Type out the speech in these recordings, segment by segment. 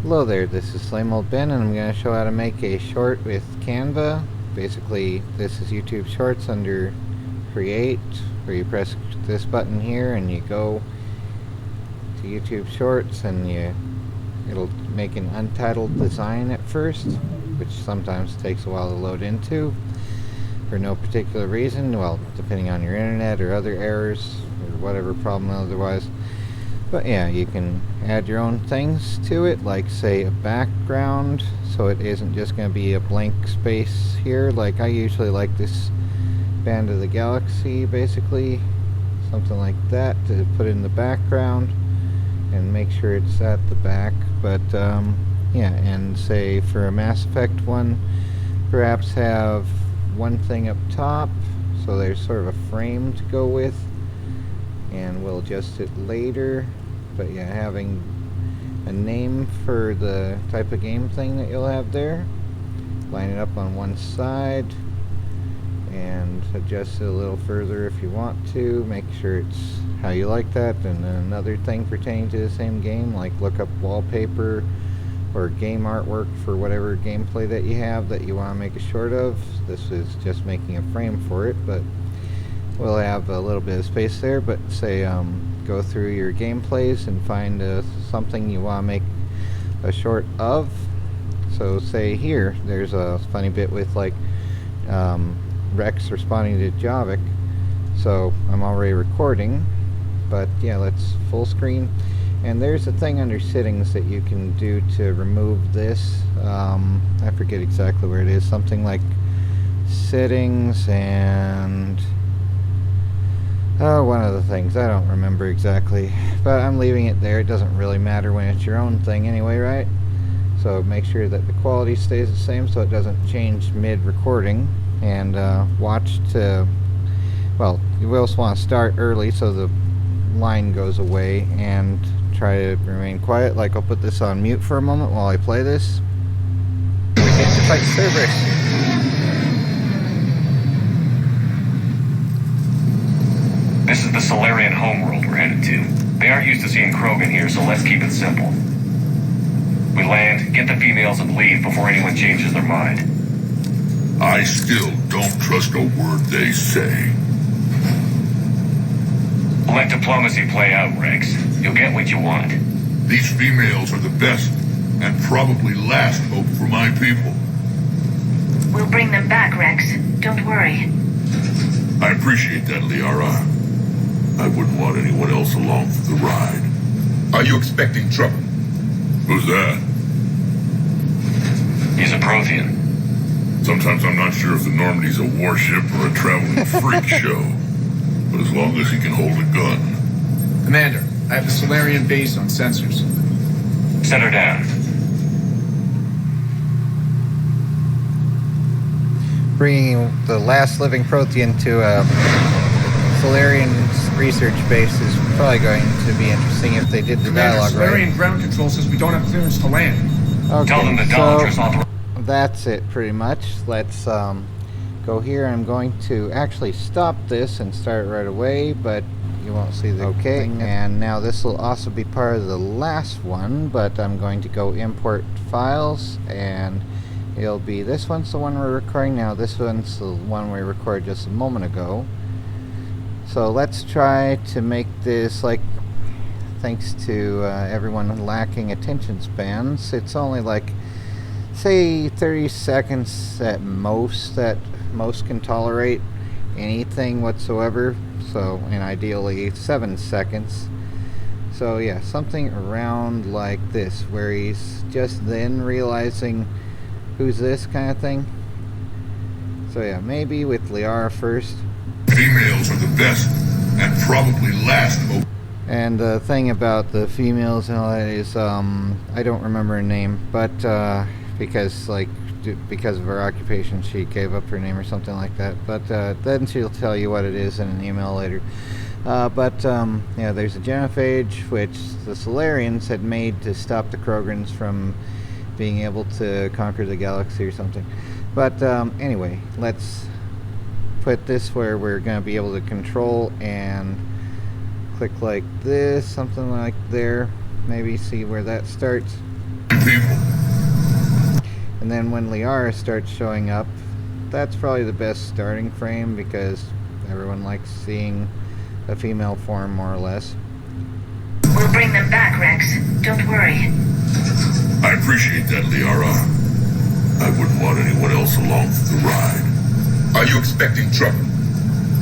Hello there, this is Same Old Ben, and I'm going to show how to make a short with Canva. Basically, this is YouTube Shorts under Create, where you press this button here and you go to YouTube Shorts, and it'll make an untitled design at first, which sometimes takes a while to load into for no particular reason, well, depending on your internet or other errors or whatever problem otherwise. But yeah, you can add your own things to it, like say a background, so it isn't just going to be a blank space here. Like I usually like this Band of the Galaxy, basically, something like that to put in the background and make sure it's at the back. But yeah, and say for a Mass Effect one, perhaps have one thing up top, so there's sort of a frame to go with, and we'll adjust it later. But yeah, having a name for the type of game thing that you'll have there, line it up on one side and adjust it a little further if you want to, make sure it's how you like that. And another thing pertaining to the same game, like look up wallpaper or game artwork for whatever gameplay that you have that you want to make a short of. This is just making a frame for it, but we'll have a little bit of space there. But say go through your gameplays and find something you want to make a short of. So say here there's a funny bit with like Rex responding to Javik, so I'm already recording, but yeah, let's full screen. And there's a thing under settings that you can do to remove this. I forget exactly where it is, something like settings and one of the things, I don't remember exactly, but I'm leaving it there. It doesn't really matter when it's your own thing anyway, right? So make sure that the quality stays the same so it doesn't change mid-recording, and watch to, well, you also want to start early so the line goes away, and try to remain quiet. Like I'll put this on mute for a moment while I play this. We get to fight Cerberus. This is the Solarian homeworld we're headed to. They aren't used to seeing Krogan here, so let's keep it simple. We land, get the females, and leave before anyone changes their mind. I still don't trust a word they say. Let diplomacy play out, Rex. You'll get what you want. These females are the best and probably last hope for my people. We'll bring them back, Rex. Don't worry. I appreciate that, Liara. I wouldn't want anyone else along for the ride. Are you expecting trouble? Who's that? He's a Prothean. Sometimes I'm not sure if the Normandy's a warship or a traveling freak show. But as long as he can hold a gun. Commander, I have the Solarian base on sensors. Set her down. Bringing the last living Prothean to a Solarian research base is probably going to be interesting if they did the dialogue right. Solarian ground control says we don't have clearance to land. Okay, Tell them the so Dollars authorized. that's it pretty much. Let's go here. I'm going to actually stop this and start right away, but you won't see the thing. And now this will also be part of the last one, but I'm going to go import files, and it'll be this one's the one we're recording now. This one's the one we recorded just a moment ago. So let's try to make this, like, thanks to everyone lacking attention spans, it's only like, say, 30 seconds at most that most can tolerate anything whatsoever. So, and ideally 7 seconds. So yeah, something around like this, where he's just then realizing who's this kind of thing. So yeah, maybe with Liara first. Females are the best and probably last hope. And the thing about the females and all that is, I don't remember her name, but because of her occupation she gave up her name or something like that. But then she'll tell you what it is in an email later. Yeah, there's a genophage which the Solarians had made to stop the Krogans from being able to conquer the galaxy or something. But anyway, let's put this where we're going to be able to control and click like this, something like there. Maybe see where that starts. people. And then when Liara starts showing up, that's probably the best starting frame because everyone likes seeing a female form more or less. We'll bring them back, Rex. Don't worry. I appreciate that, Liara. I wouldn't want anyone else along for the ride. Are you expecting trouble?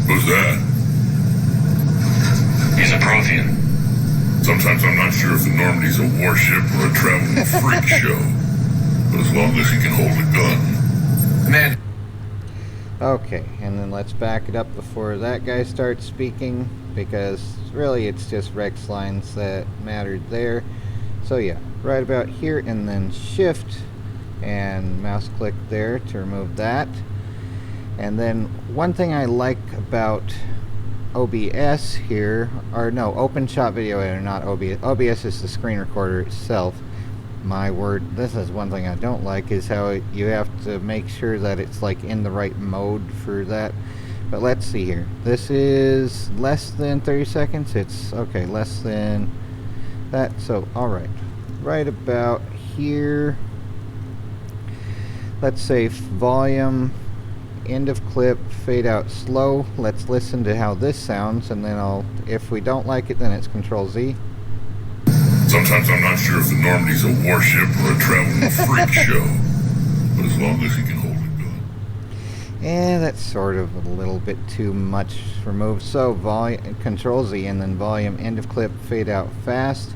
Who's that? He's a Prothean. Sometimes I'm not sure if the Normandy's a warship or a traveling freak show. But as long as he can hold a gun. Man, Okay, and then let's back it up before that guy starts speaking, because really it's just Rex lines that mattered there. So yeah, right about here, and then shift and mouse click there to remove that. And then one thing I like about OBS here, or no, OpenShot Video Editor, not OBS. OBS is the screen recorder itself. My word, this is one thing I don't like, is how you have to make sure that it's like in the right mode for that. But let's see here. This is less than 30 seconds. It's okay, less than that. So alright, right about here, let's say volume, end of clip, fade out slow. Let's listen to how this sounds, and then if we don't like it, then it's Control Z. Sometimes I'm not sure if the Normandy's a warship or a traveling freak show. But as long as he can hold a gun. And that's sort of a little bit too much removed. So volume, Control Z, and then volume, end of clip, fade out fast.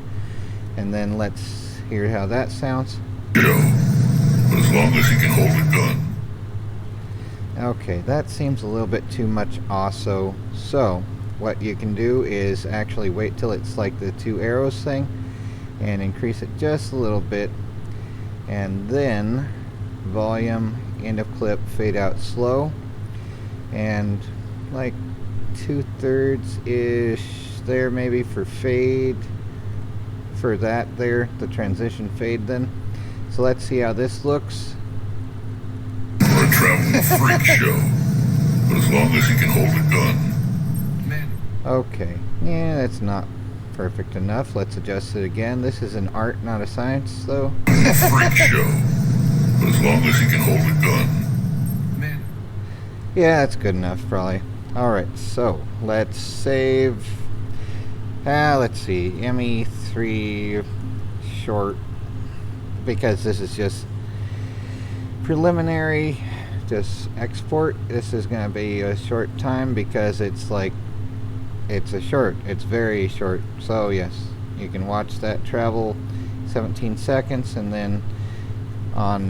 And then let's hear how that sounds. Show. But as long as he can hold a gun. Okay, that seems a little bit too much also. So what you can do is actually wait till it's like the two arrows thing and increase it just a little bit, and then volume, end of clip, fade out slow, and like 2/3 ish there maybe for fade, for that there, the transition fade then. So let's see how this looks. Or a traveling freak show. But as long as he can hold a gun. man, Okay, yeah, that's not perfect enough. Let's adjust it again. This is an art, not a science, though. A freak show. But as long as he can hold a gun. man. Yeah, that's good enough, probably. Alright, so let's save. Let's see, ME3 short, because this is just preliminary. Just export. This is going to be a short time because it's like, it's a short, it's very short. So yes, you can watch that travel 17 seconds, and then on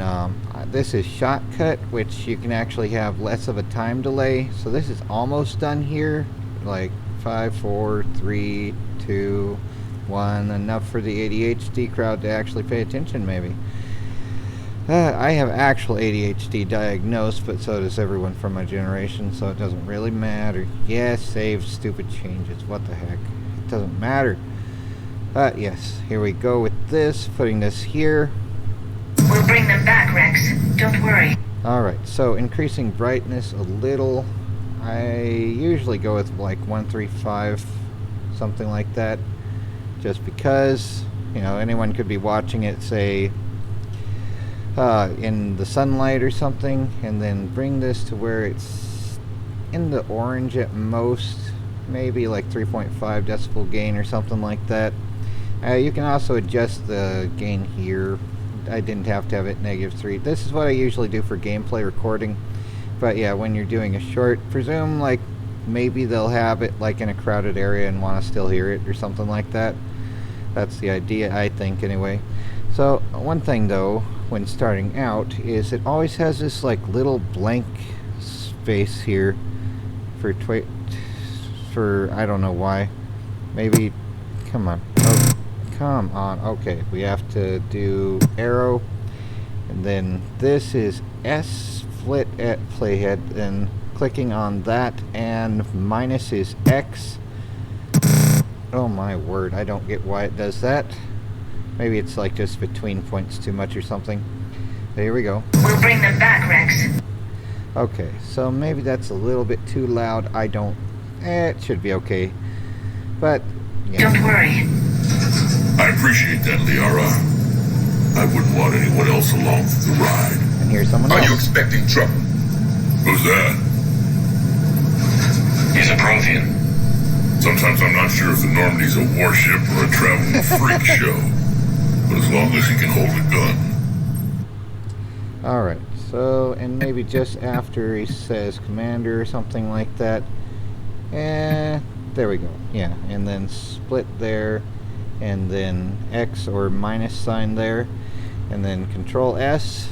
this is Shotcut, which you can actually have less of a time delay. So this is almost done here, like 5, 4, 3, 2, 1, enough for the ADHD crowd to actually pay attention maybe. I have actual ADHD diagnosed, but so does everyone from my generation, so it doesn't really matter. Yes, save stupid changes, what the heck, it doesn't matter. But yes, here we go with this, putting this here. We'll bring them back, Rex. Don't worry. Alright, so increasing brightness a little. I usually go with like 135, something like that, just because, you know, anyone could be watching it, say, in the sunlight or something, and then bring this to where it's in the orange at most, maybe like 3.5 decibel gain or something like that. You can also adjust the gain here. I didn't have to have it -3. This is what I usually do for gameplay recording, but yeah, when you're doing a short, presume like maybe they'll have it like in a crowded area and want to still hear it or something like that. That's the idea, I think, anyway. So one thing though, when starting out, is it always has this like little blank space here for I don't know why. Maybe, come on, oh, come on. Okay, we have to do arrow, and then this is S split at playhead, and clicking on that, and minus is X. Oh my word, I don't get why it does that. Maybe it's like just between points too much or something. But here we go. We'll bring them back, Rex. Okay, so maybe that's a little bit too loud. I don't... it should be okay. But, yeah. Don't worry. I appreciate that, Liara. I wouldn't want anyone else along for the ride. And here's someone Are you else. expecting trouble? Who's that? He's a Prothean. Sometimes I'm not sure if the Normandy's a warship or a traveling freak show. But as long as he can hold a gun. Alright, so, and maybe just after he says commander or something like that. There we go. Yeah, and then split there, and then X or minus sign there, and then Control S.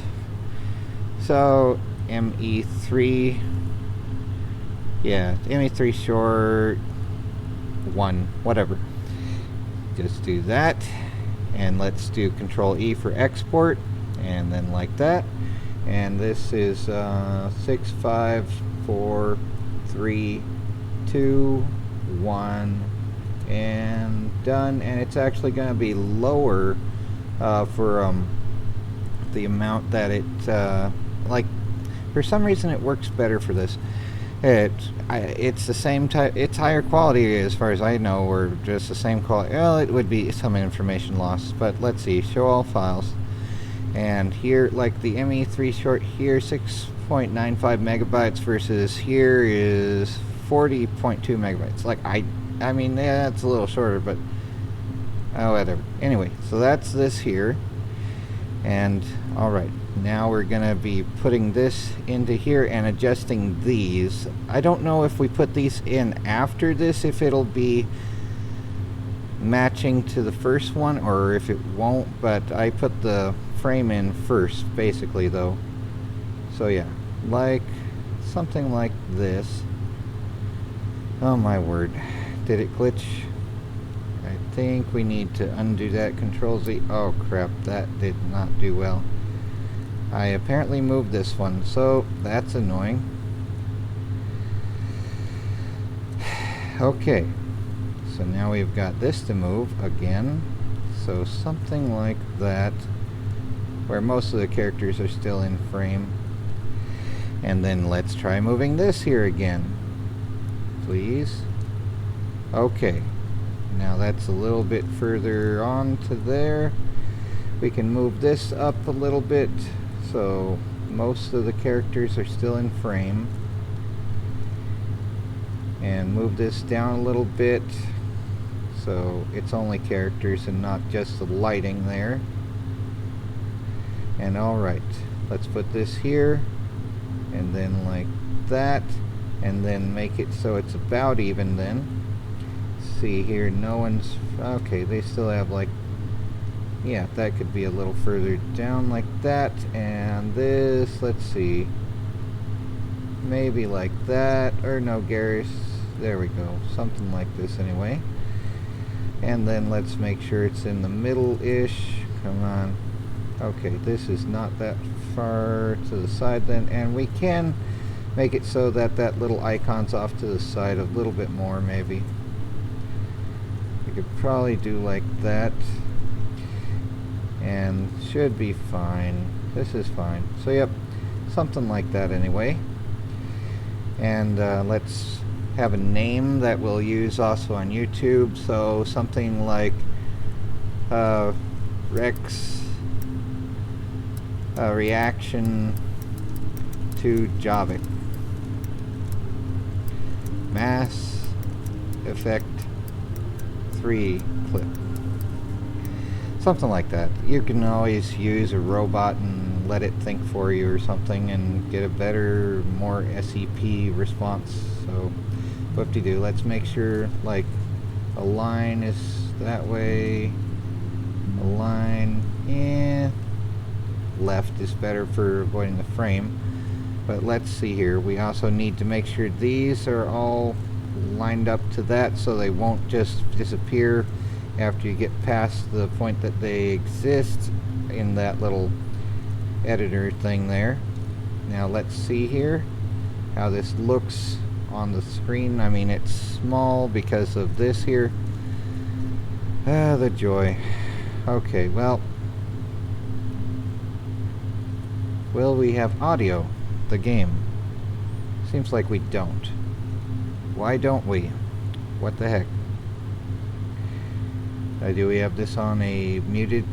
So, ME3. Yeah, ME3 short 1, whatever. Just do that. And let's do Control E for export, and then like that. And this is 6, 5, 4, 3, 2, 1, and done. And it's actually going to be lower for the amount that it like. For some reason, it works better for this. It's the same type. It's higher quality as far as I know, or just the same quality. Well, it would be some information loss, but let's see. Show all files. And here, like the ME3 short here, 6.95 megabytes versus here is 40.2 megabytes. Like I mean, yeah, that's a little shorter, but oh, whatever. Anyway, so that's this here. And all right, now we're gonna be putting this into here and adjusting these. I don't know if we put these in after this, if it'll be matching to the first one or if it won't, but I put the frame in first basically though. So yeah, like something like this. Oh my word, did it glitch? I think we need to undo that. Control Z. Oh crap, that did not do well. I apparently moved this one, so that's annoying. Okay, so now we've got this to move again. So something like that, where most of the characters are still in frame. And then let's try moving this here again, please. Okay, now that's a little bit further on to there. We can move this up a little bit so most of the characters are still in frame, and move this down a little bit so it's only characters and not just the lighting there. And alright, let's put this here and then like that, and then make it so it's about even then. See here, no one's okay. They still have like, yeah, that could be a little further down like that. And this, let's see, maybe like that, or no, Garrus, there we go, something like this anyway. And then let's make sure it's in the middle-ish. Come on. Okay, this is not that far to the side then, and we can make it so that that little icon's off to the side a little bit more maybe. We could probably do like that, and should be fine. This is fine. So yep, something like that anyway. And let's have a name that we'll use also on YouTube. So something like Rex reaction to Javik Mass Effect 3 clip. Something like that. You can always use a robot and let it think for you or something and get a better, more SEP response. So whoop-de-doo. Let's make sure like a line is that way, a line, left is better for avoiding the frame. But let's see here, we also need to make sure these are all lined up to that so they won't just disappear after you get past the point that they exist in that little editor thing there. Now let's see here how this looks on the screen. I mean, it's small because of this here. Ah, the joy. Okay, well, will we have audio? The game. Seems like we don't. Why don't we? What the heck? Do we have this on a muted?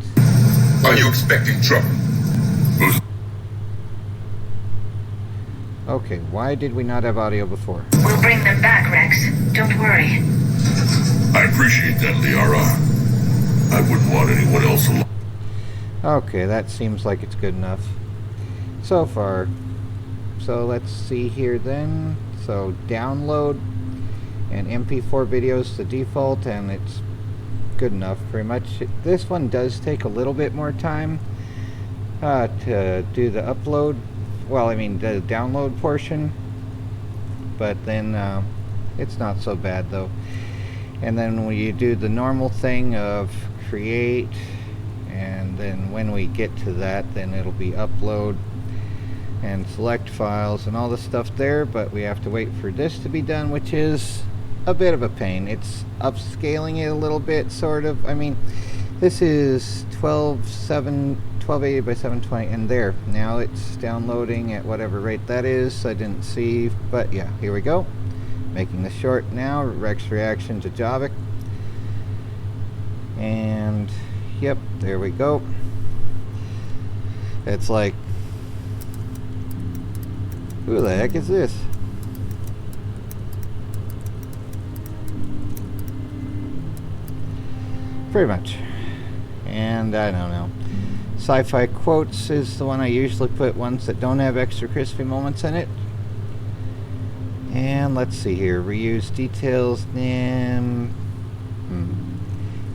Are you expecting trouble? Okay, why did we not have audio before? We'll bring them back, Rex. Don't worry. I appreciate that, Liara. I wouldn't want anyone else along. Okay, that seems like it's good enough so far. So let's see here then. So download and MP4 videos the default, and it's good enough pretty much. This one does take a little bit more time to do the upload. Well, I mean the download portion, but then it's not so bad though. And then when you do the normal thing of create, and then when we get to that, then it'll be upload and select files and all the stuff there. But we have to wait for this to be done, which is a bit of a pain. It's upscaling it a little bit, sort of. I mean, this is 1280 by 720, and there, now it's downloading at whatever rate that is. I didn't see, but yeah, here we go. Making the short now, Rex reaction to Javik. And yep, there we go. It's like, who the heck is this? Pretty much. And I don't know. Sci-fi quotes is the one I usually put, ones that don't have extra crispy moments in it. And let's see here, reuse details.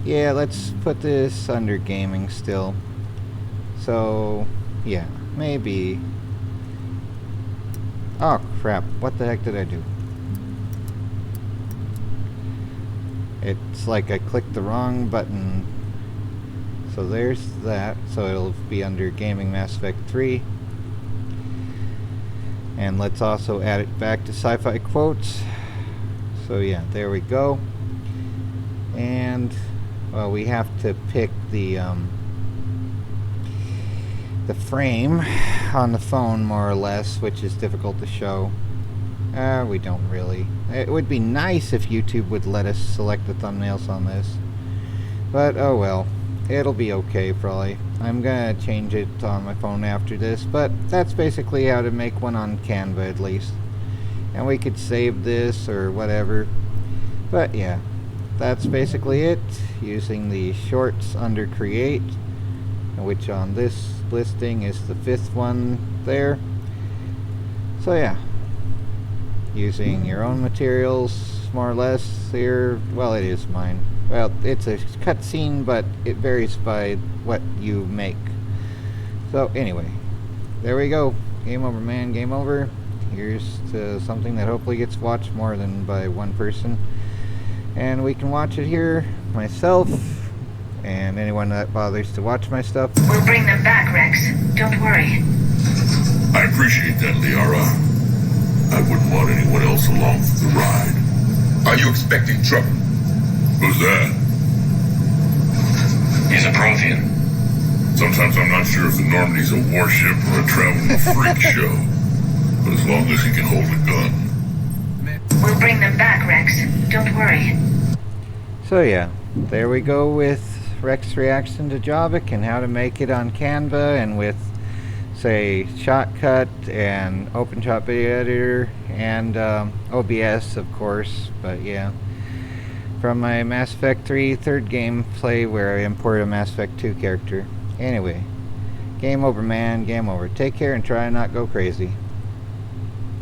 Yeah, let's put this under gaming still. So yeah, maybe. Oh crap, what the heck did I do? It's like I clicked the wrong button. So there's that. So it'll be under Gaming Mass Effect 3. And let's also add it back to sci-fi quotes. So yeah, there we go. And well, we have to pick the frame on the phone more or less, which is difficult to show. We don't really. It would be nice if YouTube would let us select the thumbnails on this, but oh well, it'll be okay probably. I'm gonna change it on my phone after this, but that's basically how to make one on Canva at least. And we could save this or whatever, but yeah, that's basically it, using the shorts under create, which on this listing is the 5th one there. So yeah, using your own materials more or less here. Well, it is mine. Well, it's a cutscene, but it varies by what you make. So anyway, there we go. Game over, man. Game over. Here's to something that hopefully gets watched more than by one person, and we can watch it here, myself and anyone that bothers to watch my stuff. We'll bring them back, Rex. Don't worry. I appreciate that, Liara. I wouldn't want anyone else along for the ride. Are you expecting trouble? Who's that? He's a Prothean. Sometimes I'm not sure if the Normandy's a warship or a traveling freak show. But as long as he can hold a gun. We'll bring them back, Rex. Don't worry. So yeah, there we go with Rex reaction to Javik and how to make it on Canva, and with say Shotcut and OpenShot Video Editor and OBS of course. But yeah, from my Mass Effect 3 third gameplay where I imported a Mass Effect 2 character. Anyway, game over, man. Game over. Take care and try and not go crazy.